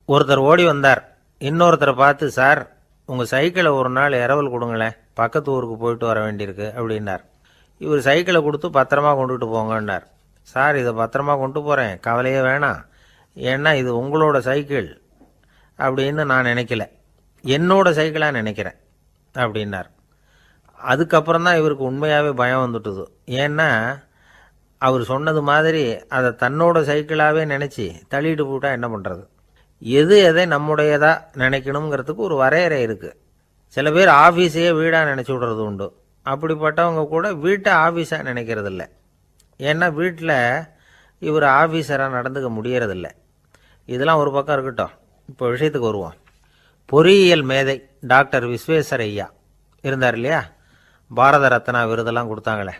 ஒருத்தர் ஓடி வந்தார். இன்னொருத்தரை பார்த்து, சார் உங்கள் சைக்கிளை ஒரு நாள் இரவல் கொடுங்களேன், பக்கத்து ஊருக்கு போயிட்டு வர வேண்டியிருக்கு அப்படின்னார். இவர் சைக்கிளை கொடுத்து பத்திரமா கொண்டுட்டு போங்கன்னார். சார் இதை பத்திரமா கொண்டு போகிறேன், கவலையே வேணாம், ஏன்னா இது உங்களோட சைக்கிள் அப்படின்னு நான் நினைக்கல, என்னோட சைக்கிளாக நினைக்கிறேன் அப்படின்னார். அதுக்கப்புறம் தான் இவருக்கு உண்மையாகவே பயம் வந்துட்டுது. ஏன்னா அவர் சொன்னது மாதிரி அதை தன்னோட சைக்கிளாகவே நினச்சி தள்ளிட்டு போட்டால் என்ன பண்ணுறது? எது எதை நம்முடையதாக நினைக்கணுங்கிறதுக்கு ஒரு வரையறை இருக்குது. சில பேர் ஆஃபீஸையே வீடாக நினச்சி விடுறது உண்டு. அப்படிப்பட்டவங்க கூட வீட்டை ஆஃபீஸாக நினைக்கிறதில்ல. ஏன்னா வீட்டில் இவர் ஆஃபீஸராக நடந்துக்க முடியறதில்ல. இதெல்லாம் ஒரு பக்கம் இருக்கட்டும், இப்போ விஷயத்துக்கு வருவோம். பொறியியல் மேதை டாக்டர் விஸ்வேஸ்வரய்யா இருந்தார் இல்லையா, பாரத ரத்னா விருதெல்லாம் கொடுத்தாங்களே.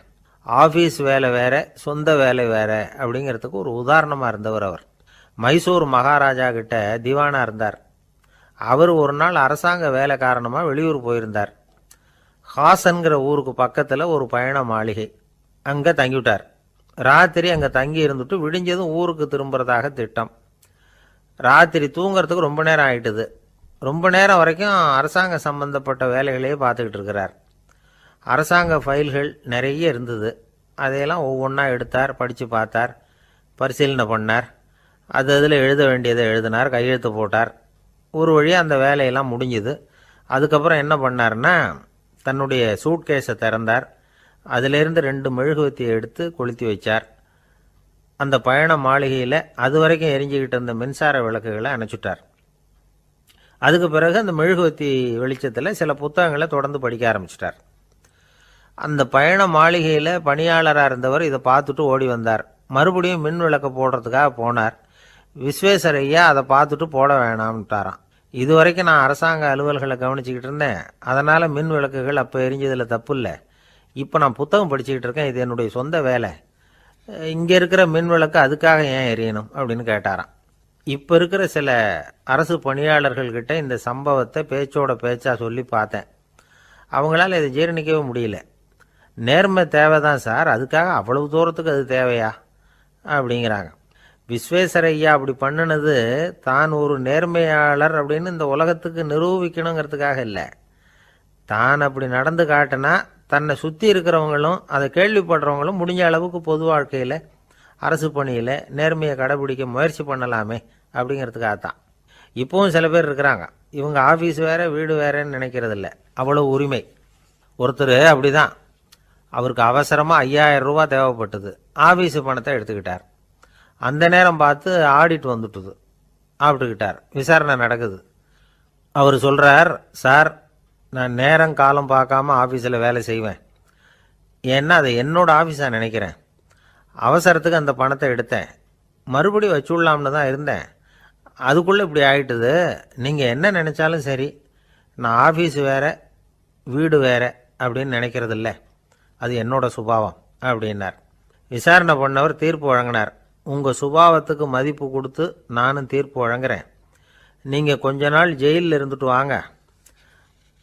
ஆஃபீஸ் வேலை வேற, சொந்த வேலை வேற அப்படிங்கிறதுக்கு ஒரு உதாரணமாக இருந்தவர் அவர். மைசூர் மகாராஜா கிட்ட திவானா இருந்தார். அவர் ஒரு நாள் அரசாங்க வேலை காரணமாக வெளியூர் போயிருந்தார். ஹாசன்கிற ஊருக்கு பக்கத்தில் ஒரு பயண மாளிகை, அங்கே தங்கிவிட்டார். ராத்திரி அங்கே தங்கி இருந்துட்டு விடிஞ்சதும் ஊருக்கு திரும்புறதாக திட்டம். ராத்திரி தூங்கிறதுக்கு ரொம்ப நேரம் ஆயிட்டுது. ரொம்ப நேரம் வரைக்கும் அரசாங்க சம்பந்தப்பட்ட வேலைகளையே பார்த்துக்கிட்டு இருக்கிறார். அரசாங்க ஃபைல்கள் நிறைய இருந்தது. அதையெல்லாம் ஒவ்வொன்றா எடுத்தார், படித்து பார்த்தார், பரிசீலனை பண்ணார். அதில் எழுத வேண்டியதை எழுதினார், கையெழுத்து போட்டார். ஒரு வழியாக அந்த வேலையெல்லாம் முடிஞ்சுது. அதுக்கப்புறம் என்ன பண்ணார்னா, தன்னுடைய சூட்கேஸை திறந்தார். அதிலிருந்து 2 மெழுகுவத்தியை எடுத்து கொளுத்தி வச்சார். அந்த பயண மாளிகையில் அது வரைக்கும் எரிஞ்சிக்கிட்டு இருந்த மின்சார விளக்குகளை அணைச்சுட்டார். அதுக்கு பிறகு அந்த மெழுகுவத்தி வெளிச்சத்தில் சில புத்தகங்களை தொடர்ந்து படிக்க ஆரம்பிச்சிட்டார். அந்த பயண மாளிகையில் பணியாளராக இருந்தவர் இதை பார்த்துட்டு ஓடி வந்தார். மறுபடியும் மின் விளக்க போடுறதுக்காக போனார். விஸ்வேஸ்வரய்யா அதை பார்த்துட்டு போட வேணாம்ட்டாராம். இது வரைக்கும் நான் அரசாங்க அலுவல்களை கவனிச்சுக்கிட்டு இருந்தேன், அதனால் மின் விளக்குகள் அப்போ எரிஞ்சதில் தப்பு இல்லை. இப்போ நான் புத்தகம் படிச்சுக்கிட்டு இருக்கேன், இது என்னுடைய சொந்த வேலை, இங்கே இருக்கிற மின் விளக்கு அதுக்காக ஏன் எரியணும் அப்படின்னு கேட்டாராம். இப்போ இருக்கிற சில அரசு பணியாளர்கள்கிட்ட இந்த சம்பவத்தை பேச்சோட பேச்சாக சொல்லி பார்த்தேன். அவங்களால இதை ஜீரணிக்கவே முடியல. நேர்மை தேவைதான் சார், அதுக்காக அவ்வளவு தூரத்துக்கு அது தேவையா அப்படிங்கிறாங்க. விஸ்வேஸ்வரய்யா அப்படி பண்ணினது தான் ஒரு நேர்மையாளர் அப்படின்னு இந்த உலகத்துக்கு நிரூபிக்கணுங்கிறதுக்காக இல்லை. தான் அப்படி நடந்து காட்டினா தன்னை சுற்றி இருக்கிறவங்களும் அதை கேள்விப்படுறவங்களும் முடிஞ்ச அளவுக்கு பொது வாழ்க்கையில், அரசு பணியில் நேர்மையை கடைபிடிக்க முயற்சி பண்ணலாமே அப்படிங்கிறதுக்காகத்தான். இப்போவும் சில பேர் இருக்கிறாங்க, இவங்க ஆஃபீஸ் வேறு வீடு வேறேன்னு நினைக்கிறதில்ல, அவ்வளோ உரிமை. ஒருத்தர் அப்படிதான், அவருக்கு அவசரமாக 5000 ரூபா தேவைப்பட்டது. ஆஃபீஸு பணத்தை எடுத்துக்கிட்டார். அந்த நேரம் பார்த்து ஆடிட் வந்துட்டுது, ஆப்பிட்டுக்கிட்டார். விசாரணை நடக்குது. அவர் சொல்கிறார், சார் நான் நேரம் காலம் பார்க்காம ஆஃபீஸில் வேலை செய்வேன், ஏன்னா அதை என்னோட ஆஃபீஸாக நினைக்கிறேன். அவசரத்துக்கு அந்த பணத்தை எடுத்தேன், மறுபடியும் வச்சுடலாம்னு தான் இருந்தேன், அதுக்குள்ளே இப்படி ஆகிட்டுது. நீங்கள் என்ன நினச்சாலும் சரி, நான் ஆஃபீஸ் வேறு வீடு வேறு அப்படின்னு நினைக்கிறதில்ல, அது என்னோட சுபாவம் அப்படின்னார். விசாரணை பண்ணவர் தீர்ப்பு வழங்கினார். உங்கள் சுபாவத்துக்கு மதிப்பு கொடுத்து நானும் தீர்ப்பு வழங்குறேன். நீங்கள் கொஞ்ச நாள் ஜெயிலில் இருந்துட்டு வாங்க,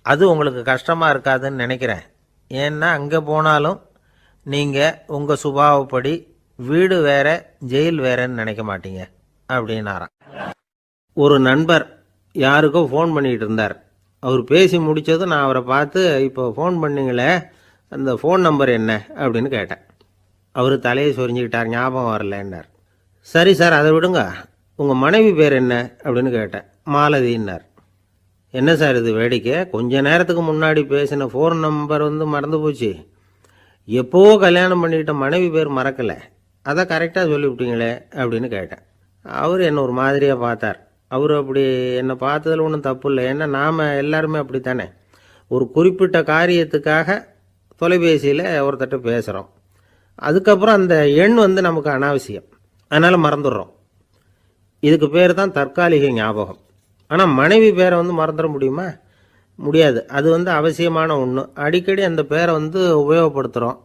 அது உங்களுக்கு கஷ்டமாக இருக்காதுன்னு நினைக்கிறேன். ஏன்னா அங்கே போனாலும் நீங்கள் உங்கள் சுபாவப்படி வீடு வேற ஜெயில் வேறன்னு நினைக்க மாட்டீங்க அப்படின்னாராம். ஒரு நண்பர் யாருக்கோ ஃபோன் பண்ணிகிட்டு இருந்தார். அவர் பேசி முடித்ததும் நான் அவரை பார்த்து, இப்போ ஃபோன் பண்ணிங்களே, அந்த ஃபோன் நம்பர் என்ன அப்படின்னு கேட்டேன். அவர் தலையை சொரிஞ்சுக்கிட்டார், ஞாபகம் வரலன்னார். சரி சார் அதை விடுங்க, உங்கள் மனைவி பேர் என்ன அப்படின்னு கேட்டேன். மாலதின்னார். என்ன சார் இது வேடிக்கை, கொஞ்ச நேரத்துக்கு முன்னாடி பேசின ஃபோன் நம்பர் மறந்து போச்சு, எப்போ கல்யாணம் பண்ணிக்கிட்ட மனைவி பேர் மறக்கலை, அதை கரெக்டாக சொல்லிவிட்டீங்களே அப்படின்னு கேட்டேன். அவர் என்ன ஒரு மாதிரியாக பார்த்தார். அவர் அப்படி என்னை பார்த்ததில் ஒன்றும் தப்பு இல்லை, ஏன்னா நாம் எல்லாருமே அப்படித்தானே, ஒரு குறிப்பிட்ட காரியத்துக்காக தொலைபேசியில் ஒருத்தட்ட பேசுகிறோம், அதுக்கப்புறம் அந்த எண் நமக்கு அனாவசியம், அதனால் மறந்துடுறோம். இதுக்கு பேர் தான் தற்காலிக ஞாபகம். ஆனால் மனைவி பேரை மறந்துட முடியுமா? முடியாது. அது அவசியமான ஒன்று. அடிக்கடி அந்த பேரை உபயோகப்படுத்துகிறோம்,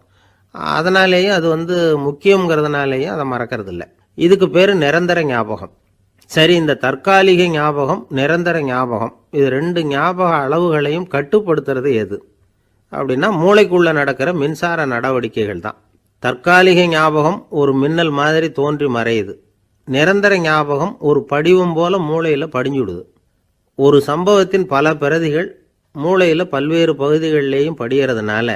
அதனாலேயும் அது முக்கியங்கிறதுனாலேயும் அதை மறக்கறதில்ல. இதுக்கு பேர் நிரந்தர ஞாபகம். சரி, இந்த தற்காலிக ஞாபகம், நிரந்தர ஞாபகம், இது 2 ஞாபக அளவுகளையும் கட்டுப்படுத்துறது எது அப்படின்னா மூளைக்குள்ளே நடக்கிற மின்சார நடவடிக்கைகள் தான். தற்காலிக ஞாபகம் ஒரு மின்னல் மாதிரி தோன்றி மறையுது, நிரந்தர ஞாபகம் ஒரு படிவம் போல மூளையில் படிஞ்சுடுது. ஒரு சம்பவத்தின் பல பிரதிகள் மூளையில் பல்வேறு பகுதிகளிலேயும் படியறதுனால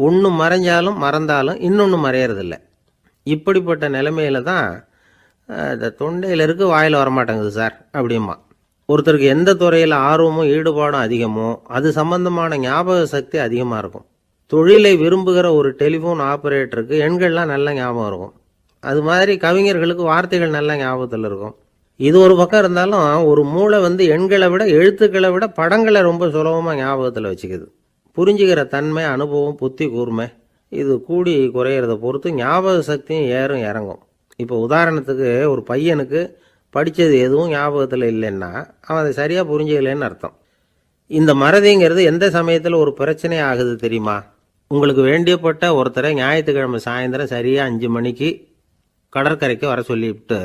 ஒன்று மறைஞ்சாலும் மறந்தாலும் இன்னொன்று மறையறதில்ல. இப்படிப்பட்ட நிலைமையில தான் இந்த தொண்டையில் இருக்கு வாயில் வரமாட்டேங்குது சார் அப்படிமா. ஒருத்தருக்கு எந்த துறையில் ஆர்வமும் ஈடுபாடும் அதிகமோ அது சம்பந்தமான ஞாபக சக்தி அதிகமாக இருக்கும். தொழிலை விரும்புகிற ஒரு டெலிஃபோன் ஆப்ரேட்டருக்கு எண்கள்லாம் நல்ல ஞாபகம் இருக்கும். அது மாதிரி கவிஞர்களுக்கு வார்த்தைகள் நல்ல ஞாபகத்தில் இருக்கும். இது ஒரு பக்கம் இருந்தாலும் ஒரு மூளை எண்களை விட எழுத்துக்களை விட படங்களை ரொம்ப சுலபமாக ஞாபகத்தில் வச்சுக்குது. புரிஞ்சுக்கிற தன்மை, அனுபவம், புத்தி கூர்மை இது கூடி குறையிறத பொறுத்து ஞாபக சக்தியும் ஏறும் இறங்கும். இப்போ உதாரணத்துக்கு ஒரு பையனுக்கு படித்தது எதுவும் ஞாபகத்தில் இல்லைன்னா அவன் அதை சரியாக புரிஞ்சுக்கலைன்னு அர்த்தம். இந்த மறதிங்கிறது எந்த சமயத்தில் ஒரு பிரச்சனை ஆகுது தெரியுமா? உங்களுக்கு வேண்டியப்பட்ட ஒருத்தரை ஞாயிற்றுக்கிழமை சாயந்தரம் சரியாக 5 மணிக்கு கடற்கரைக்கு வர சொல்லிவிட்டு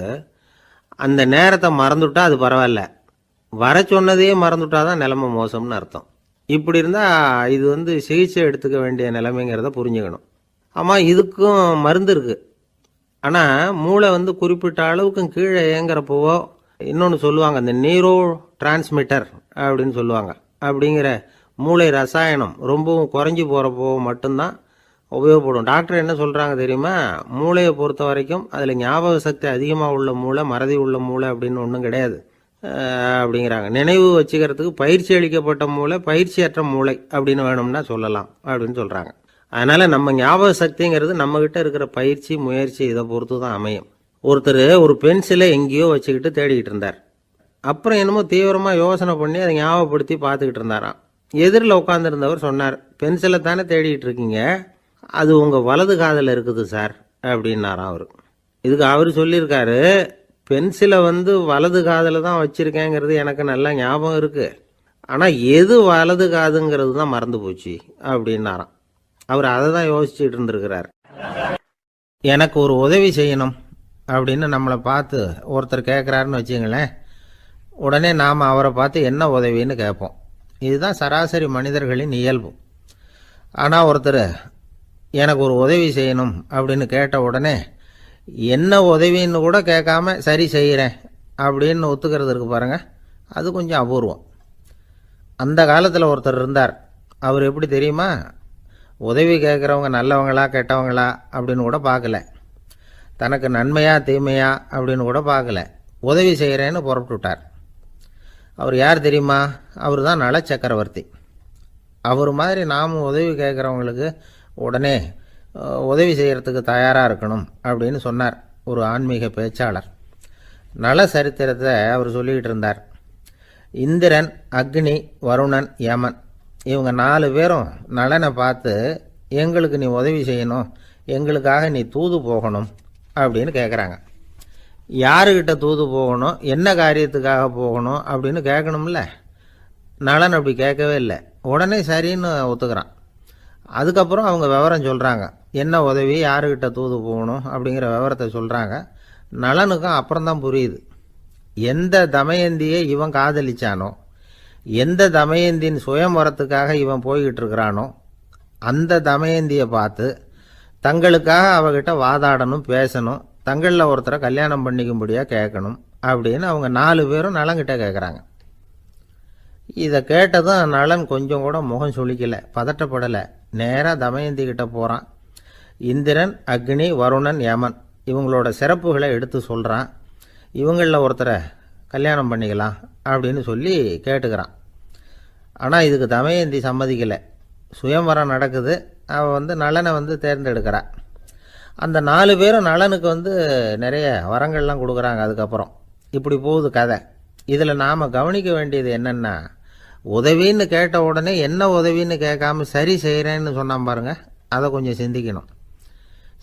அந்த நேரத்தை மறந்துவிட்டா அது பரவாயில்ல, வர சொன்னதையே மறந்துவிட்டா தான் நிலைமை மோசம்னு அர்த்தம். இப்படி இருந்தால் இது சிகிச்சை எடுத்துக்க வேண்டிய நிலைமைங்கிறத புரிஞ்சுக்கணும். ஆமாம், இதுக்கும் மருந்து இருக்குது. ஆனால் மூளை குறிப்பிட்ட அளவுக்கும் கீழே இயங்குறப்போவோ இன்னொன்று சொல்லுவாங்க, இந்த நியூரோ டிரான்ஸ்மிட்டர் அப்படின்னு சொல்லுவாங்க. அப்படிங்கிற மூளை ரசாயனம் ரொம்பவும் குறைஞ்சி போகிறப்போ மட்டும்தான் உபயோகப்படும். டாக்டர் என்ன சொல்கிறாங்க தெரியுமா? மூளையை பொறுத்த வரைக்கும் அதில் ஞாபக சக்தி அதிகமாக உள்ள மூளை, மறதி உள்ள மூளை அப்படின்னு ஒன்றும் கிடையாது அப்படிங்கிறாங்க. நினைவு வச்சுக்கிறதுக்கு பயிற்சி அளிக்கப்பட்ட மூளை, பயிற்சியற்ற மூளை அப்படின்னு வேணும்னா சொல்லலாம் அப்படின்னு சொல்கிறாங்க. அதனால் நம்ம ஞாபக சக்திங்கிறது நம்மக்கிட்ட இருக்கிற பயிற்சி, முயற்சி இதை பொறுத்து தான் அமையும். ஒருத்தர் ஒரு பென்சிலை எங்கேயோ வச்சுக்கிட்டு தேடிக்கிட்டு இருந்தார். அப்புறம் என்னமோ தீவிரமாக யோசனை பண்ணி அதை ஞாபகப்படுத்தி பார்த்துக்கிட்டு இருந்தாராம். எதிரில் உட்காந்துருந்தவர் சொன்னார், பென்சிலை தானே தேடிட்டு இருக்கீங்க, அது உங்கள் வலது காதில் இருக்குது சார் அப்படின்னாராம் அவர். இதுக்கு அவர் சொல்லியிருக்காரு, பென்சிலை வலது காதில் தான் வச்சுருக்கேங்கிறது எனக்கு நல்லா ஞாபகம் இருக்குது, ஆனால் எது வலது காதுங்கிறது தான் மறந்து போச்சு அப்படின்னாராம். அவர் அதை தான் யோசிச்சுட்டு இருந்திருக்கிறார். எனக்கு ஒரு உதவி செய்யணும் அப்படின்னு நம்மளை பார்த்து ஒருத்தர் கேட்குறாருன்னு வச்சுங்களேன், உடனே நாம் அவரை பார்த்து என்ன உதவின்னு கேட்போம். இதுதான் சராசரி மனிதர்களின் இயல்பு. ஆனால் ஒருத்தர் எனக்கு ஒரு உதவி செய்யணும் அப்படின்னு கேட்ட உடனே என்ன உதவின்னு கூட கேட்காம சரி செய்கிறேன் அப்படின்னு ஒத்துக்கிறது இருக்கு பாருங்க, அது கொஞ்சம் அபூர்வம். அந்த காலத்தில் ஒருத்தர் இருந்தார். அவர் எப்படி தெரியுமா? உதவி கேட்குறவங்க நல்லவங்களா கெட்டவங்களா அப்படின்னு கூட பார்க்கல, தனக்கு நன்மையா தீமையா அப்படின்னு கூட பார்க்கல, உதவி செய்கிறேன்னு புறப்பட்டு விட்டார். அவர் யார் தெரியுமா? அவர் தான் நல சக்கரவர்த்தி. அவர் மாதிரி நாமும் உதவி கேட்குறவங்களுக்கு உடனே உதவி செய்கிறதுக்கு தயாராக இருக்கணும் அப்படின்னு சொன்னார் ஒரு ஆன்மீக பேச்சாளர். நல சரித்திரத்தை அவர் சொல்லிக்கிட்டு இருந்தார். இந்திரன், அக்னி, வருணன், யமன் இவங்க 4 பேரும் நலனை பார்த்து எங்களுக்கு நீ உதவி செய்யணும், எங்களுக்காக நீ தூது போகணும் அப்படின்னு கேட்குறாங்க. யாருக்கிட்ட தூது போகணும், என்ன காரியத்துக்காக போகணும் அப்படின்னு கேட்கணும்ல. நலன் அப்படி கேட்கவே இல்லை, உடனே சரின்னு ஒத்துக்கிறான். அதுக்கப்புறம் அவங்க விவரம் சொல்கிறாங்க, என்ன உதவி, யாருக்கிட்ட தூது போகணும் அப்படிங்கிற விவரத்தை சொல்கிறாங்க. நலனுக்கும் அப்புறம்தான் புரியுது, எந்த தமயந்தியை இவன் காதலிச்சானோ, எந்த தமயந்தின் சுயம்பரத்துக்காக இவன் போய்கிட்டு இருக்கிறானோ அந்த தமயந்தியை பார்த்து தங்களுக்காக அவகிட்ட வாதாடணும், பேசணும், தங்களில் ஒருத்தரை கல்யாணம் பண்ணிக்கும்படியாக கேட்கணும் அப்படின்னு அவங்க 4 பேரும் நலன்கிட்ட கேட்குறாங்க. இதை கேட்டதும் நலன் கொஞ்சம் கூட முகம் சுளிக்கலை, பதட்டப்படலை. நேராக தமயந்தி கிட்ட போகிறான். இந்திரன், அக்னி, வருணன், யமன் இவங்களோட சிறப்புகளை எடுத்து சொல்கிறான். இவங்களில் ஒருத்தரை கல்யாணம் பண்ணிக்கலாம் அப்படின்னு சொல்லி கேட்டுக்கிறான். ஆனால் இதுக்கு தமயந்தி சம்மதிக்கலை. சுயம்வரம் நடக்குது, அவள் நலனை தேர்ந்தெடுக்கிறாள். அந்த 4 பேரும் நலனுக்கு நிறைய வரங்கள்லாம் கொடுக்குறாங்க. அதுக்கப்புறம் இப்படி போகுது கதை. இதில் நாம் கவனிக்க வேண்டியது என்னென்னா, உதவின்னு கேட்ட உடனே என்ன உதவின்னு கேட்காம சரி செய்கிறேன்னு சொன்னான் பாருங்க, அதை கொஞ்சம் சிந்திக்கணும்.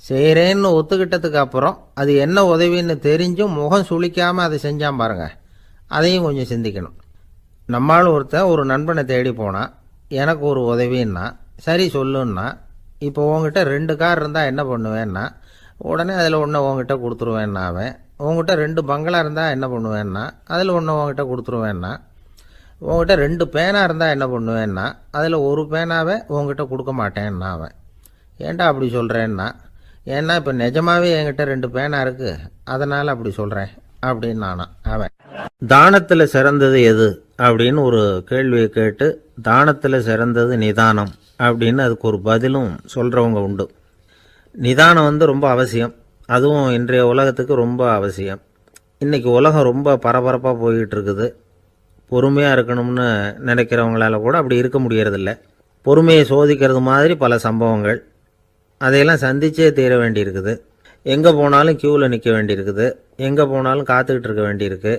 செய்கிறேன்னு ஒத்துக்கிட்டதுக்கு அப்புறம் அது என்ன உதவின்னு தெரிஞ்சும் முகம் சுளிக்காமல் அதை செஞ்சான் பாருங்க, அதையும் கொஞ்சம் சிந்திக்கணும். நம்மால் ஒருத்தன் ஒரு நண்பனை தேடி போனான், எனக்கு ஒரு உதவின்னா சரி சொல்லுன்னா, இப்போ உங்ககிட்ட 2 கார் இருந்தால் என்ன பண்ணுவேன்னா, உடனே அதில் ஒன்று உங்ககிட்ட கொடுத்துருவேன்னா, அவன் உங்ககிட்ட 2 பங்களா இருந்தால் என்ன பண்ணுவேன்னா அதில் ஒன்று உங்ககிட்ட கொடுத்துருவேன்னா, உங்ககிட்ட 2 பேனா இருந்தால் என்ன பண்ணுவேன்னா அதில் ஒரு பேனாவை உங்ககிட்ட கொடுக்க மாட்டேன்னா அவன். ஏன்டா அப்படி சொல்கிறேன்னா, ஏன்னா இப்போ நிஜமாகவே என்கிட்ட 2 பேனா இருக்குது, அதனால் அப்படி சொல்கிறேன் அப்படின்னு அவன். தானத்தில் சிறந்தது எது அப்படின்னு ஒரு கேள்வியை கேட்டு, தானத்தில் சிறந்தது நிதானம் அப்படின்னு அதுக்கு ஒரு பதிலும் சொல்கிறவங்க உண்டு. நிதானம் ரொம்ப அவசியம். அதுவும் இன்றைய உலகத்துக்கு ரொம்ப அவசியம். இன்றைக்கி உலகம் ரொம்ப பரபரப்பாக போய்கிட்டு இருக்குது. பொறுமையாக இருக்கணும்னு நினைக்கிறவங்களால கூட அப்படி இருக்க முடியறதில்ல. பொறுமையை சோதிக்கிறது மாதிரி பல சம்பவங்கள். அதையெல்லாம் சந்திச்சே தீர வேண்டியிருக்குது. எங்கே போனாலும் க்யூவில் நிற்க வேண்டியிருக்குது. எங்கே போனாலும் காத்துக்கிட்டு இருக்க வேண்டியிருக்கு.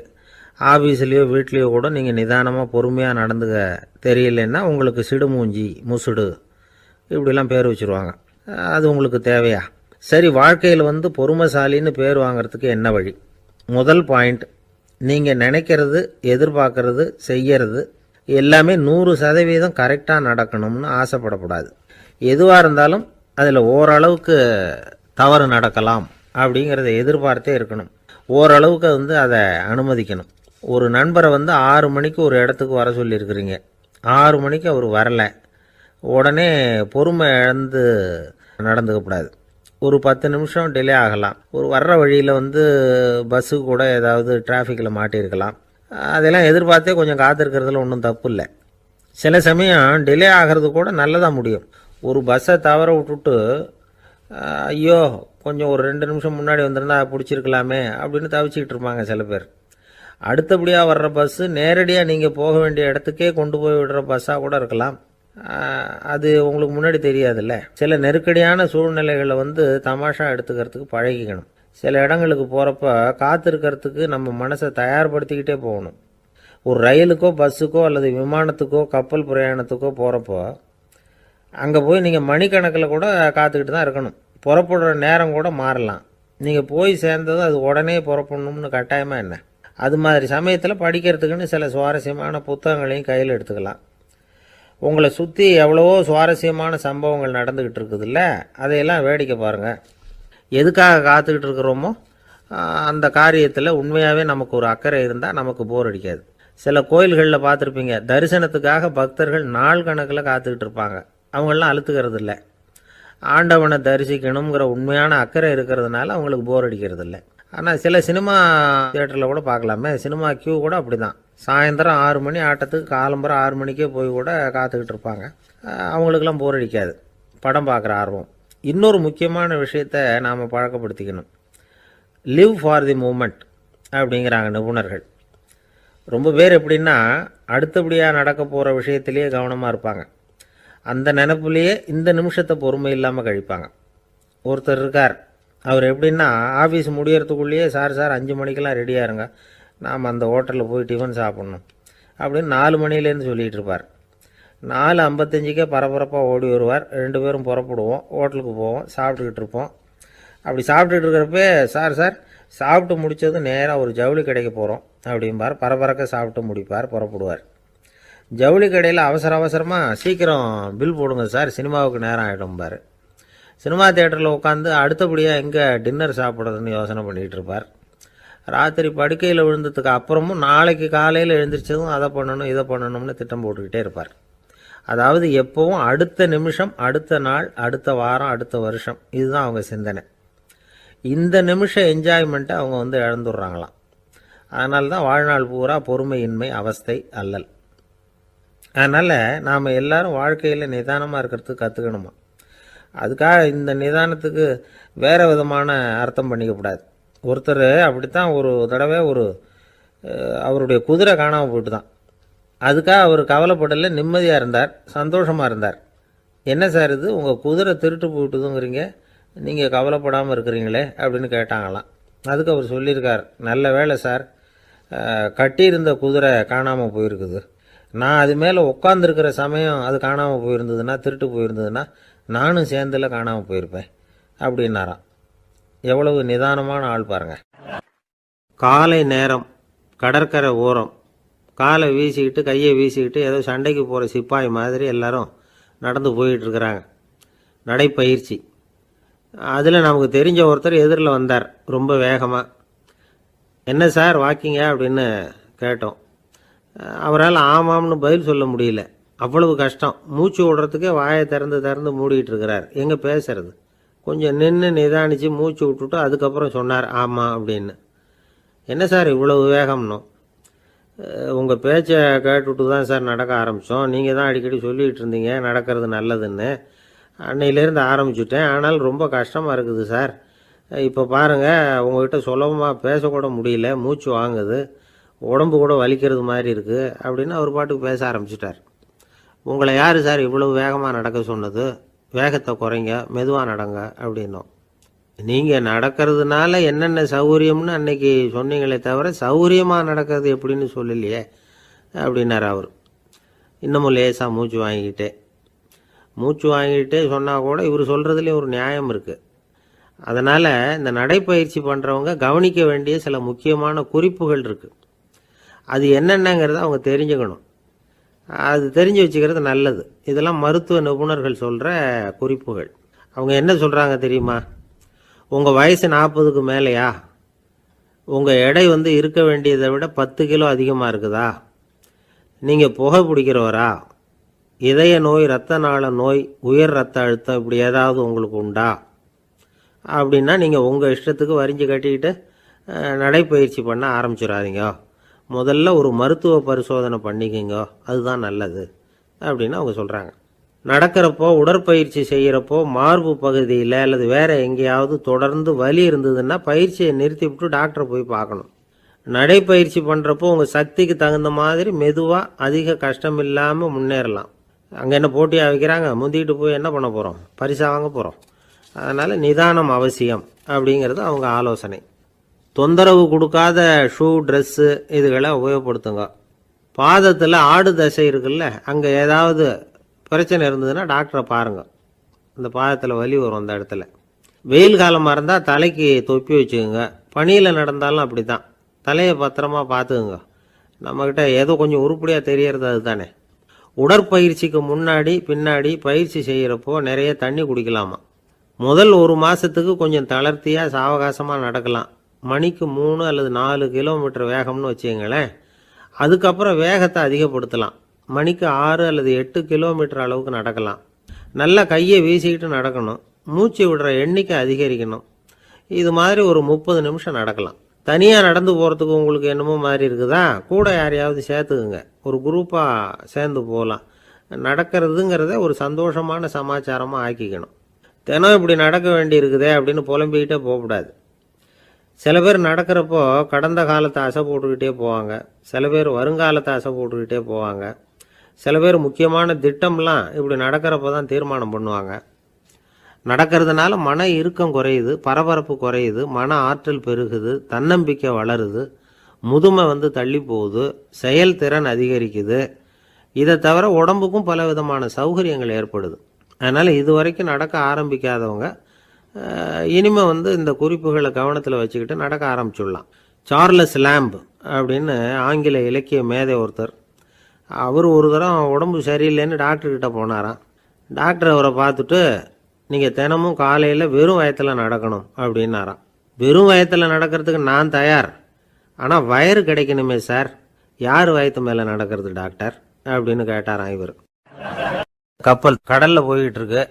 ஆஃபீஸ்லேயோ வீட்லேயோ கூட நீங்கள் நிதானமாக பொறுமையாக நடந்துக்க தெரியலன்னா உங்களுக்கு சிடுமூஞ்சி, முசுடு இப்படிலாம் பேர் வச்சுருவாங்க. அது உங்களுக்கு தேவையா? சரி, வாழ்க்கையில் பொறுமைசாலின்னு பேர் வாங்கிறதுக்கு என்ன வழி? முதல் பாயிண்ட், நீங்கள் நினைக்கிறது, எதிர்பார்க்கறது, செய்யறது எல்லாமே 100% கரெக்டாக நடக்கணும்னு ஆசைப்படக்கூடாது. எதுவாக இருந்தாலும் அதில் ஓரளவுக்கு தவறு நடக்கலாம் அப்படிங்கிறத எதிர்பார்த்தே இருக்கணும். ஓரளவுக்கு அதை அனுமதிக்கணும். ஒரு நண்பரை 6 மணிக்கு ஒரு இடத்துக்கு வர சொல்லியிருக்கிறீங்க. 6 மணிக்கு அவர் வரலை. உடனே பொறுமை இழந்து நடந்துக்கக்கூடாது. ஒரு 10 நிமிஷம் டிலே ஆகலாம். ஒரு வர்ற வழியில் பஸ்ஸு கூட ஏதாவது டிராஃபிக்கில் மாட்டியிருக்கலாம். அதெல்லாம் எதிர்பார்த்தே கொஞ்சம் காத்திருக்கிறதுல ஒன்றும் தப்பு இல்லை. சில சமயம் டிலே ஆகிறது கூட நல்லதாக முடியும். ஒரு பஸ்ஸை தவற விட்டுட்டு, ஐயோ கொஞ்சம் ஒரு 2 நிமிஷம் முன்னாடி வந்திருந்தா பிடிச்சிருக்கலாமே அப்படின்னு தவிச்சிக்கிட்டு இருப்பாங்க சில பேர். அடுத்தபடியாக வர்ற பஸ்ஸு நேரடியாக நீங்கள் போக வேண்டிய இடத்துக்கே கொண்டு போய் விடுற பஸ்ஸாக கூட இருக்கலாம். அது உங்களுக்கு முன்னாடி தெரியாதுல்ல. சில நெருக்கடியான சூழ்நிலைகளை தமாஷா எடுத்துக்கிறதுக்கு பழகிக்கணும். சில இடங்களுக்கு போகிறப்ப காத்திருக்கிறதுக்கு நம்ம மனசை தயார்படுத்திக்கிட்டே போகணும். ஒரு ரயிலுக்கோ பஸ்ஸுக்கோ அல்லது விமானத்துக்கோ கப்பல் பிரயாணத்துக்கோ போகிறப்போ அங்கே போய் நீங்கள் மணிக்கணக்கில் கூட காத்துக்கிட்டு தான் இருக்கணும். புறப்படுற நேரம் கூட மாறலாம். நீங்கள் போய் சேர்ந்ததும் அது உடனே புறப்படணும்னு கட்டாயமாக என்ன? அது மாதிரி சமயத்தில் படிக்கிறதுக்குன்னு சில சுவாரஸ்யமான புத்தகங்களையும் கையில் எடுத்துக்கலாம். உங்களை சுற்றி எவ்வளவோ சுவாரஸ்யமான சம்பவங்கள் நடந்துக்கிட்டு இருக்குதுல்ல, அதையெல்லாம் வேடிக்கை பாருங்கள். எதுக்காக காத்துக்கிட்டு இருக்கிறோமோ அந்த காரியத்தில் உண்மையாகவே நமக்கு ஒரு அக்கறை இருந்தால் நமக்கு போர் அடிக்காது. சில கோயில்களில் பார்த்துருப்பீங்க, தரிசனத்துக்காக பக்தர்கள் நாள் கணக்கில் காத்துக்கிட்டு இருப்பாங்க. அவங்களெலாம் அழுத்துக்கிறது இல்லை. ஆண்டவனை தரிசிக்கணுங்கிற உண்மையான அக்கறை இருக்கிறதுனால அவங்களுக்கு போர் அடிக்கிறது இல்லை. ஆனால் சில சினிமா தியேட்டரில் கூட பார்க்கலாமே, சினிமா கியூ கூட அப்படி தான். சாயந்தரம் 6 மணி ஆட்டத்துக்கு காலம்பரம் 6 மணிக்கே போய் கூட காத்துக்கிட்டு இருப்பாங்க. அவங்களுக்கெல்லாம் போர் அடிக்காது, படம் பார்க்குற ஆர்வம். இன்னொரு முக்கியமான விஷயத்தை நாம் பழக்கப்படுத்திக்கணும். லிவ் ஃபார் தி மூமெண்ட் அப்படிங்கிறாங்க நிபுணர்கள். ரொம்ப பேர் எப்படின்னா அடுத்தபடியாக நடக்க போகிற விஷயத்திலேயே கவனமாக இருப்பாங்க. அந்த நினைப்புலேயே இந்த நிமிஷத்தை பொறுமை இல்லாமல் கழிப்பாங்க. ஒருத்தர் இருக்கார், அவர் எப்படின்னா ஆஃபீஸ் முடியறதுக்குள்ளேயே சார் 5 மணிக்கெல்லாம் ரெடியாக இருங்க, நாம் அந்த ஹோட்டலில் போய் டிஃபன் சாப்பிட்ணும் அப்படின்னு 4 மணிலேருந்து சொல்லிகிட்டு இருப்பார். 4:55 பரபரப்பாக ஓடி வருவார். 2 பேரும் புறப்படுவோம், ஹோட்டலுக்கு போவோம், சாப்பிட்டுக்கிட்டு இருப்போம். அப்படி சாப்பிட்டுட்டு இருக்கிறப்ப சார் சாப்பிட்டு முடித்ததும் நேராக ஒரு ஜவுளி கடைக்கு போகிறோம் அப்படிம்பார். பரபரக்க சாப்பிட்டு முடிப்பார், புறப்படுவார். ஜவுளி கடையில் அவசரமாக சீக்கிரம் பில் போடுங்க சார், சினிமாவுக்கு நேரம் ஆகிடும்பார். சினிமா தியேட்டரில் உட்காந்து அடுத்தபடியாக எங்கே டின்னர் சாப்பிட்றதுன்னு யோசனை பண்ணிகிட்டு இருப்பார். ராத்திரி படுக்கையில் விழுந்ததுக்கு அப்புறமும் நாளைக்கு காலையில் எழுந்திரிச்சதும் அதை பண்ணணும் இதை பண்ணணும்னு திட்டம் போட்டுக்கிட்டே இருப்பார். அதாவது எப்போவும் அடுத்த நிமிஷம், அடுத்த நாள், அடுத்த வாரம், அடுத்த வருஷம், இதுதான் அவங்க சிந்தனை. இந்த நிமிஷம் என்ஜாய்மெண்ட்டை அவங்க இழந்துடுறாங்களாம். அதனால தான் வாழ்நாள் பூரா பொறுமையின்மை, அவஸ்தை, அல்லல். அதனால் நாம் எல்லாரும் வாழ்க்கையில் நிதானமாக இருக்கிறதுக்கு கற்றுக்கணுமா. அதுக்காக இந்த நிதானத்துக்கு வேறு விதமான அர்த்தம் பண்ணிக்கக்கூடாது. ஒருத்தர் அப்படித்தான் ஒரு தடவை அவருடைய குதிரை காணாமல் போயிட்டு தான். அதுக்காக அவர் கவலைப்படலை, நிம்மதியாக இருந்தார், சந்தோஷமாக இருந்தார். என்ன சார் இது, உங்கள் குதிரை திருட்டு போயிட்டுதுங்கிறீங்க, நீங்கள் கவலைப்படாமல் இருக்கிறீங்களே அப்படின்னு கேட்டாங்களாம். அதுக்கு அவர் சொல்லியிருக்கார், நல்ல வேலை சார், கட்டியிருந்த குதிரை காணாமல் போயிருக்குது. நான் அது மேலே உட்காந்துருக்கிற சமயம் அது காணாமல் போயிருந்ததுன்னா, திருட்டு போயிருந்ததுன்னா நானும் சேர்ந்தில் காணாமல் போயிருப்பேன் அப்படின்னாராம். எவ்வளவு நிதானமான ஆள் பாருங்க. காலை நேரம், கடற்கரை ஓரம், காலை வீசிக்கிட்டு கையை வீசிக்கிட்டு ஏதோ சண்டைக்கு போகிற சிப்பாய் மாதிரி எல்லாரும் நடந்து போயிட்டுருக்கிறாங்க. நடைப்பயிற்சி. அதில் நமக்கு தெரிஞ்ச ஒருத்தர் எதிரில் வந்தார் ரொம்ப வேகமாக. என்ன சார் வாக்கிங்க அப்படின்னு கேட்டோம். அவரால் ஆமாம்னு பதில் சொல்ல முடியல, அவ்வளவு கஷ்டம். மூச்சு விடுறதுக்கே வாயை திறந்து மூடிட்டு இருக்கிறார். எங்கே பேசுறது? கொஞ்சம் நின்று நிதானித்து மூச்சு விட்டுட்டு அதுக்கப்புறம் சொன்னார் ஆமாம் அப்படின்னு. என்ன சார் இவ்வளவு வேகம்னோம். உங்கள் பேச்சை கேட்டுவிட்டு தான் சார் நடக்க ஆரம்பித்தோம். நீங்கள் தான் அடிக்கடி சொல்லிகிட்டு இருந்தீங்க நடக்கிறது நல்லதுன்னு. அன்னையிலேருந்து ஆரம்பிச்சுட்டேன். ஆனால் ரொம்ப கஷ்டமாக இருக்குது சார். இப்போ பாருங்கள், உங்கள்கிட்ட சுலபமாக பேசக்கூட முடியல, மூச்சு வாங்குது, உடம்பு கூட வலிக்கிறது மாதிரி இருக்குது அப்படின்னு அவர் பாட்டுக்கு பேச ஆரம்பிச்சிட்டார். உங்களை யார் சார் இவ்வளவு வேகமாக நடக்க சொன்னது? வேகத்தை குறைங்க, மெதுவாக நடங்க அப்படின்னோம். நீங்கள் நடக்கிறதுனால என்னென்ன சௌகரியம்னு அன்னைக்கு சொன்னீங்களே தவிர சௌகரியமாக நடக்கிறது எப்படின்னு சொல்லலையே அப்படின்னார் அவர். இன்னமும் லேசாக மூச்சு வாங்கிக்கிட்டே சொன்னால் கூட இவர் சொல்கிறதுலேயும் ஒரு நியாயம் இருக்குது. அதனால் இந்த நடைப்பயிற்சி பண்ணுறவங்க கவனிக்க வேண்டிய சில முக்கியமான குறிப்புகள் இருக்குது. அது என்னென்னங்கிறத அவங்க தெரிஞ்சுக்கணும். அது தெரிஞ்சு வச்சுக்கிறது நல்லது. இதெல்லாம் மருத்துவ நிபுணர்கள் சொல்கிற குறிப்புகள். அவங்க என்ன சொல்கிறாங்க தெரியுமா? உங்கள் வயசு 40க்கு மேலேயா? உங்கள் எடை இருக்க வேண்டியதை விட 10 கிலோ அதிகமாக இருக்குதா? நீங்கள் புகை பிடிக்கிறவரா? இதய நோய், இரத்த நாள நோய், உயர் இரத்த அழுத்தம் இப்படி ஏதாவது உங்களுக்கு உண்டா? அப்படின்னா நீங்கள் உங்கள் இஷ்டத்துக்கு வரிஞ்சு கட்டிக்கிட்டு நடைப்பயிற்சி பண்ண ஆரம்பிச்சிடாதீங்க. முதல்ல ஒரு மருத்துவ பரிசோதனை பண்ணிக்கோங்க, அதுதான் நல்லது அப்படின்னு அவங்க சொல்கிறாங்க. நடக்கிறப்போ, உடற்பயிற்சி செய்கிறப்போ மார்பு பகுதியில் அல்லது வேறு எங்கேயாவது தொடர்ந்து வலி இருந்ததுன்னா பயிற்சியை நிறுத்தி விட்டு டாக்டரை போய் பார்க்கணும். நடைப்பயிற்சி பண்ணுறப்போ உங்கள் சக்திக்கு தகுந்த மாதிரி மெதுவாக அதிக கஷ்டம் இல்லாமல் முன்னேறலாம். அங்கே என்ன போட்டியாக வைக்கிறாங்க? முந்திக்கிட்டு போய் என்ன பண்ண போகிறோம்? பரிசாக வாங்க போகிறோம். அதனால் நிதானம் அவசியம் அப்படிங்கிறது அவங்க ஆலோசனை. தொந்தரவு கொடுக்காத ஷூ, ட்ரெஸ்ஸு இதுகளை உபயோகப்படுத்துங்க. பாதத்தில் ஆடு தசை இருக்குல்ல, அங்கே ஏதாவது பிரச்சனை இருந்ததுன்னா டாக்டரை பாருங்கள். அந்த பாதத்தில் வலி வரும் அந்த இடத்துல. வெயில் காலமாக இருந்தால் தலைக்கு தொப்பி வச்சுக்கோங்க. பனியில் நடந்தாலும் அப்படி தான், தலையை பத்திரமா பார்த்துக்குங்க. நம்மக்கிட்ட ஏதோ கொஞ்சம் உருப்படியாக தெரியறது அதுதானே. உடற்பயிற்சிக்கு முன்னாடி பின்னாடி பயிற்சி செய்கிறப்போ நிறைய தண்ணி குடிக்கலாமா. முதல் 1 மாதத்துக்கு கொஞ்சம் தளர்த்தியாக சாவகாசமாக நடக்கலாம். மணிக்கு 3 அல்லது 4 கிலோமீட்டர் வேகம்னு வச்சுங்களேன். அதுக்கப்புறம் வேகத்தை அதிகப்படுத்தலாம். மணிக்கு 6 அல்லது 8 கிலோமீட்டர் அளவுக்கு நடக்கலாம். நல்லா கையை வீசிக்கிட்டு நடக்கணும். மூச்சு விடுற எண்ணிக்கை அதிகரிக்கணும். இது மாதிரி ஒரு 30 நிமிஷம் நடக்கலாம். தனியாக நடந்து போகிறதுக்கு உங்களுக்கு என்னமோ மாதிரி இருக்குதா? கூட யாரையாவது சேர்த்துக்குங்க. ஒரு குரூப்பாக சேர்ந்து போகலாம். நடக்கிறதுங்கிறத ஒரு சந்தோஷமான சமாச்சாரமாக ஆக்கிக்கணும். தினம் இப்படி நடக்க வேண்டி இருக்குதே அப்படின்னு புலம்பிக்கிட்டே போகக்கூடாது. சில பேர் நடக்கிறப்போ கடந்த காலத்தை அசை போட்டுக்கிட்டே போவாங்க. சில பேர் வருங்காலத்தை அசை போட்டுக்கிட்டே போவாங்க. சில பேர் முக்கியமான திட்டம்லாம் இப்படி நடக்கிறப்ப தான் தீர்மானம் பண்ணுவாங்க. நடக்கிறதுனால மன இறுக்கம் குறையுது, பரபரப்பு குறையுது, மன ஆற்றல் பெருகுது, தன்னம்பிக்கை வளருது, முதுமை தள்ளி போகுது, செயல்திறன் அதிகரிக்குது. இதை தவிர உடம்புக்கும் பல விதமான சௌகரியங்கள் ஏற்படுது. அதனால் இது வரைக்கும் நடக்க ஆரம்பிக்காதவங்க இனிமே இந்த குறிப்புகளை கவனத்தில் வச்சுக்கிட்டு நடக்க ஆரம்பிச்சுடலாம். சார்லஸ் லேம்ப் அப்படின்னு ஆங்கில இலக்கிய மேதை ஒருத்தர், அவர் ஒரு தரம் உடம்பு சரியில்லைன்னு டாக்டர்கிட்ட போனாராம். டாக்டர் அவரை பார்த்துட்டு, நீங்கள் தினமும் காலையில் வெறும் வயத்தில் நடக்கணும் அப்படின்னாராம். வெறும் வயத்தில் நடக்கிறதுக்கு நான் தயார், ஆனால் வயிறு கிடைக்கணுமே சார். யார் வயத்து மேலே நடக்கிறது டாக்டர் அப்படின்னு கேட்டாராம் இவர். கப்பல் கடலில் போய்கிட்டு இருக்கு.